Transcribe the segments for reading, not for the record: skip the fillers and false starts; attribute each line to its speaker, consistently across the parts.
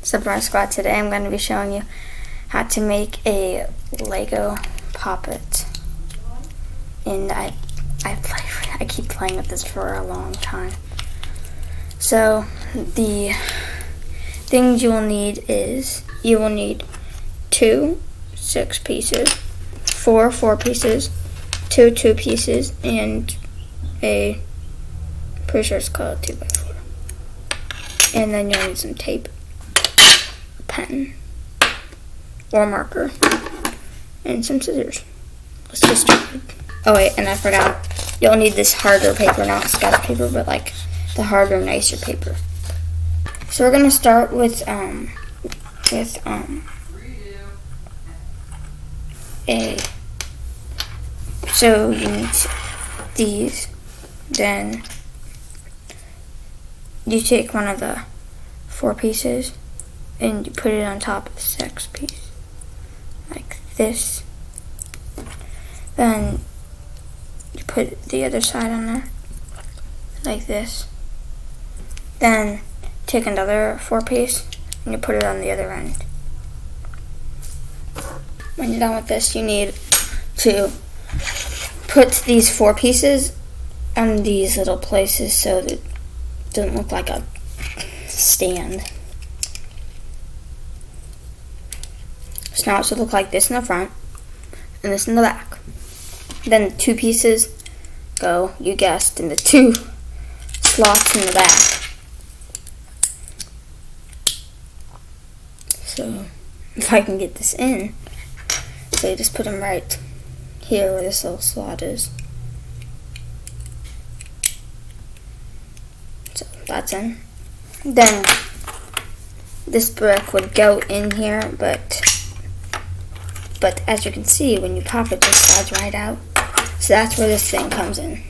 Speaker 1: Surprise Squad. Today I'm going to be showing you how to make a Lego Pop-It. And I keep playing with this for a long time. So the things you will need is you will need 2 6 pieces, 4 4 pieces, 2 2 pieces, and a pretty sure it's called 2x4. And then you'll need some tape, a pen or marker, and some scissors. Let's get started. Oh wait, and I forgot. You'll need this harder paper, not sketch paper, but like the harder, nicer paper. So we're gonna start with so you need these. Then you take one of the 4 pieces and you put it on top of the 6 piece, like this. Then you put the other side on there, like this. Then take another 4 piece and you put it on the other end. When you're done with this, you need to put these 4 pieces on these little places so that it doesn't look like a stand. So now it should look like this in the front and this in the back. Then the 2 pieces go, you guessed, in the 2 slots in the back. So if I can get this in, so you just put them right here where this little slot is. So that's in. Then this brick would go in here, but as you can see, when you pop it, this slides right out. So that's where this thing comes in.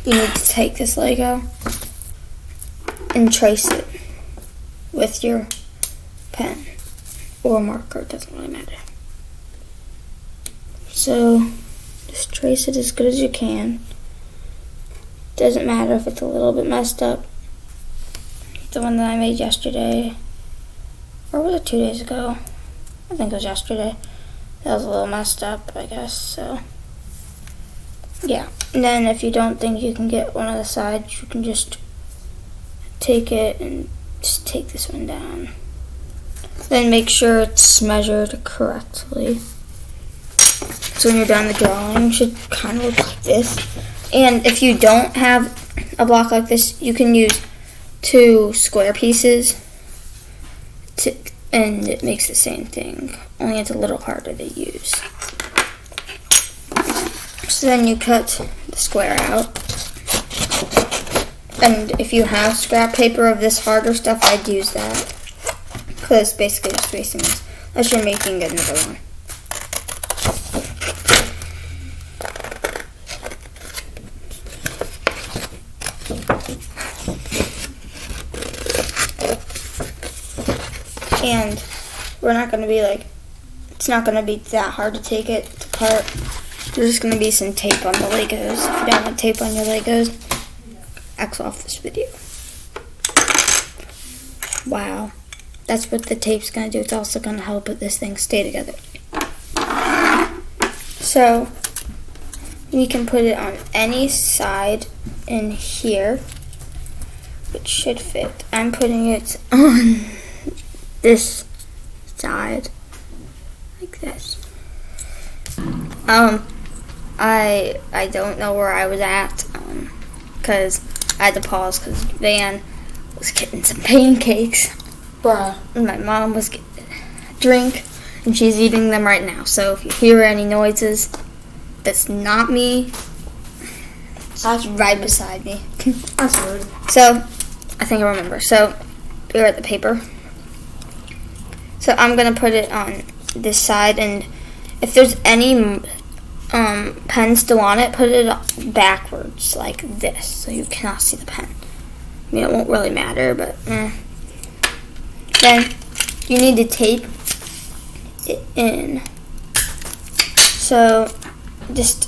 Speaker 1: You need to take this Lego and trace it with your pen or marker, it doesn't really matter. So just trace it as good as you can. Doesn't matter if it's a little bit messed up. The one that I made yesterday, or was it 2 days ago? I think it was yesterday. That was a little messed up, I guess, so yeah. And then if you don't think you can get one of the sides, you can just take it and just take this one down. Then make sure it's measured correctly. So when you're done, the drawing should kind of look like this. And if you don't have a block like this, you can use 2 square pieces and it makes the same thing, only it's a little harder to use. So then you cut the square out. And if you have scrap paper of this harder stuff, I'd use that, because it's basically just tracing this, unless you're making another one. And we're not going to be it's not going to be that hard to take it apart. There's just going to be some tape on the Legos. If you don't want tape on your Legos, X off this video. Wow. That's what the tape's going to do. It's also going to help this thing stay together. So we can put it on any side in here, which should fit. I'm putting it on this side, like this. I don't know where I was at, because I had to pause because Van was getting some pancakes.
Speaker 2: Bruh.
Speaker 1: And my mom was getting a drink, and she's eating them right now. So if you hear any noises, that's not me. That's right beside me.
Speaker 2: That's rude.
Speaker 1: So, I think I remember. So, we're at the paper. So I'm going to put it on this side, and if there's any pen still on it, put it backwards like this so you cannot see the pen. I mean, it won't really matter, but Then you need to tape it in. So just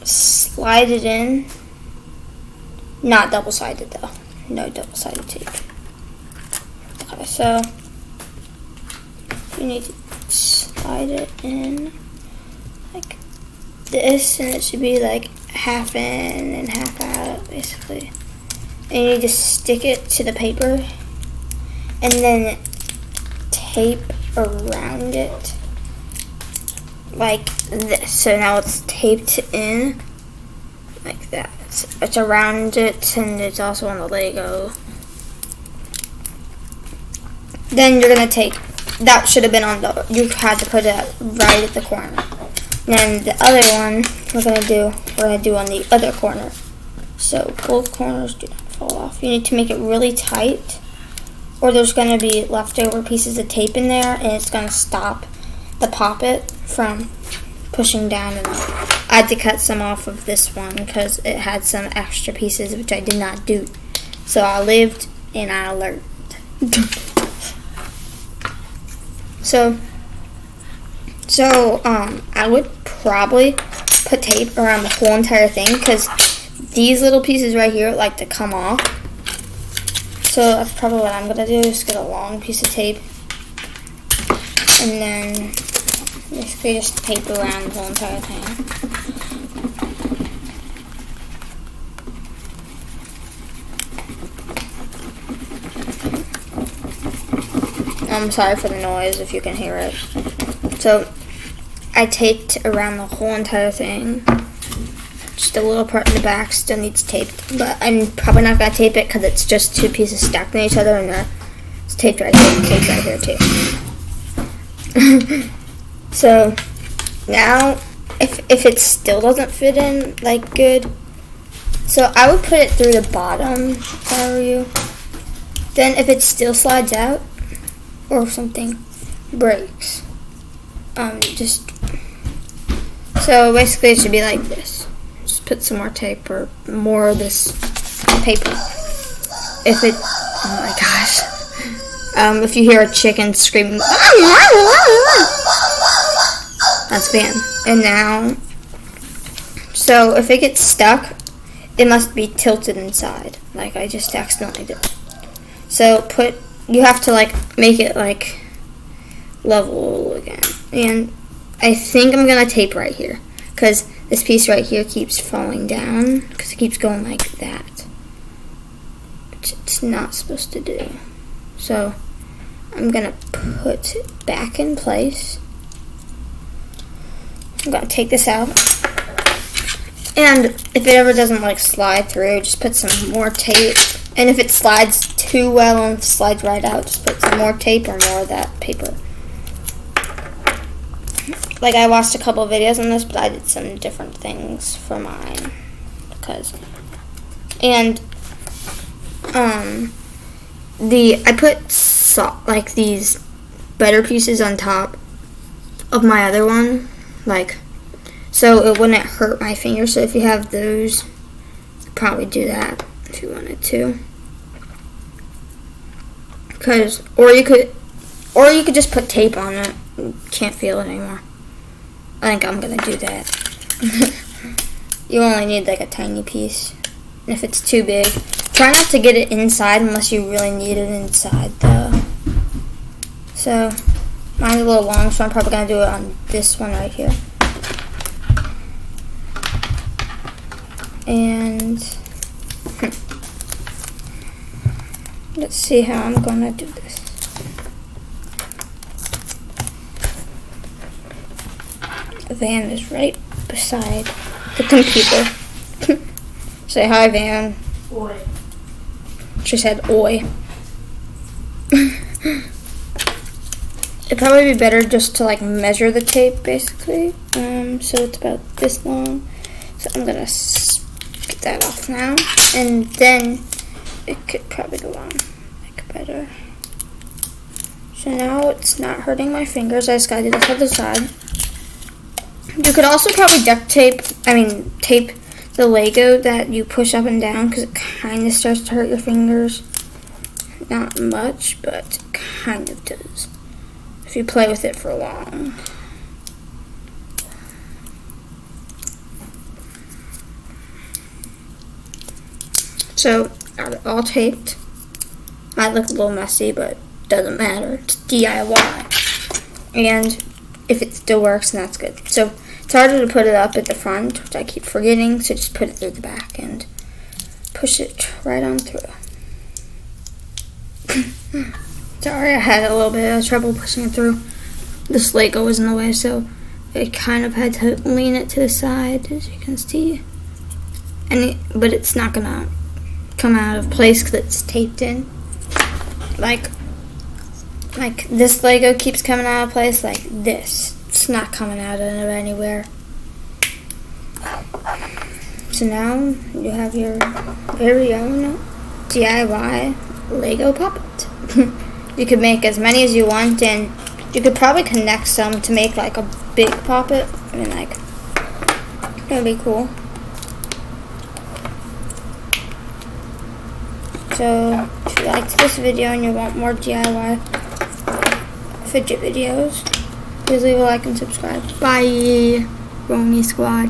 Speaker 1: slide it in. Not double-sided though. No double-sided tape. Okay, so you need to slide it in like this, and it should be like half in and half out, basically. And you need to stick it to the paper and then tape around it like this. So now it's taped in like that. It's around it, and it's also on the Lego. Then you're gonna take, that should have been on the, you had to put it right at the corner. Then the other one we're gonna do on the other corner. So both corners do not fall off. You need to make it really tight, or there's gonna be leftover pieces of tape in there, and it's gonna stop the poppet from pushing down and up. I had to cut some off of this one because it had some extra pieces, which I did not do. So I lived and I learned. So I would probably put tape around the whole entire thing because these little pieces right here like to come off. So that's probably what I'm gonna do, just get a long piece of tape and then basically just tape around the whole entire thing. I'm sorry for the noise if you can hear it. So I taped around the whole entire thing. Just a little part in the back still needs taped, but I'm probably not gonna tape it because it's just two pieces stacked on each other, and it's taped right here, taped right here too. So now, if it still doesn't fit in like good, so I would put it through the bottom if I were you. Then if it still slides out or something breaks, so basically it should be like this. Just put some more tape or more of this paper. If it, oh my gosh, if you hear a chicken screaming, that's Van. And now, so if it gets stuck, it must be tilted inside, like I just accidentally did. So you have to like make it like level again. And I think I'm gonna tape right here because this piece right here keeps falling down because it keeps going like that, which it's not supposed to do. So I'm gonna put it back in place. I'm gonna take this out, and if it ever doesn't like slide through, just put some more tape. And if it slides too well and slides right out, just put some more tape or more of that paper. Like I watched a couple of videos on this, but I did some different things for mine I put like these better pieces on top of my other one, like so it wouldn't hurt my fingers. So if you have those, probably do that if you wanted to. Or you could just put tape on it. You can't feel it anymore. I think I'm gonna do that. You only need like a tiny piece. And if it's too big, try not to get it inside unless you really need it inside though. So mine's a little long, so I'm probably gonna do it on this one right here. And let's see how I'm gonna do this. Van is right beside the computer. Say hi, Van.
Speaker 2: Oi.
Speaker 1: She said oi. It'd probably be better just to like measure the tape basically. So it's about this long. So I'm gonna get that off now, and then it could probably go on like better. So now it's not hurting my fingers. I just gotta do this other side. You could also probably tape the Lego that you push up and down because it kind of starts to hurt your fingers. Not much, but it kind of does if you play with it for long. So, got it all taped. Might look a little messy, but doesn't matter. It's DIY. and if it still works, then that's good. So it's harder to put it up at the front, which I keep forgetting, so just put it through the back and push it right on through. Sorry, I had a little bit of trouble pushing it through. This Lego was in the way, so I kind of had to lean it to the side, as you can see. But it's not gonna come out of place because it's taped in. Like this Lego keeps coming out of place like this. It's not coming out of anywhere. So now you have your very own DIY Lego puppet. You could make as many as you want, and you could probably connect some to make like a big puppet. I mean, like, that would be cool. So if you liked this video and you want more DIY fidget videos, please leave a like and subscribe. Bye, Romy Squad.